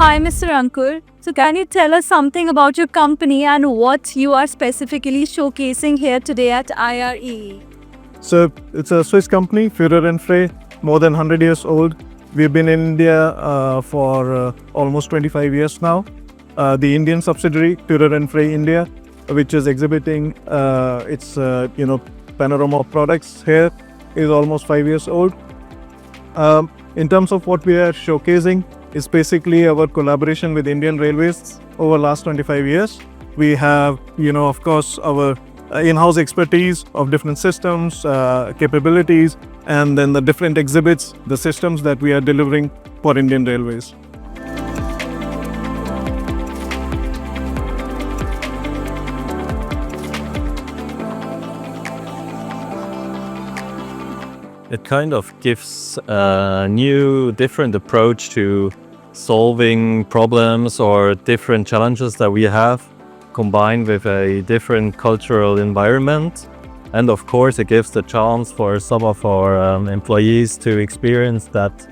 Hi, Mr. Ankur. So can you tell us something about your company and what you are specifically showcasing here today at IREE? So it's a Swiss company, FURRER and FREY, more than 100 years old. We've been in India for almost 25 years now. The Indian subsidiary, FURRER and FREY India, which is exhibiting its panorama of products here, is almost 5 years old. In terms of what we are showcasing, is basically our collaboration with Indian Railways over the last 25 years. We have, of course, our in-house expertise of different systems, capabilities, and then the different exhibits, the systems that we are delivering for Indian Railways. It kind of gives a new, different approach to solving problems or different challenges that we have, combined with a different cultural environment. And of course, it gives the chance for some of our employees to experience that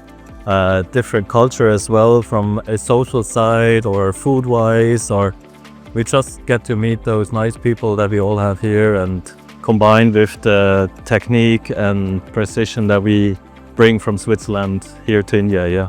different culture as well, from a social side or food-wise, or we just get to meet those nice people that we all have here, and combined with the technique and precision that we bring from Switzerland here to India, yeah.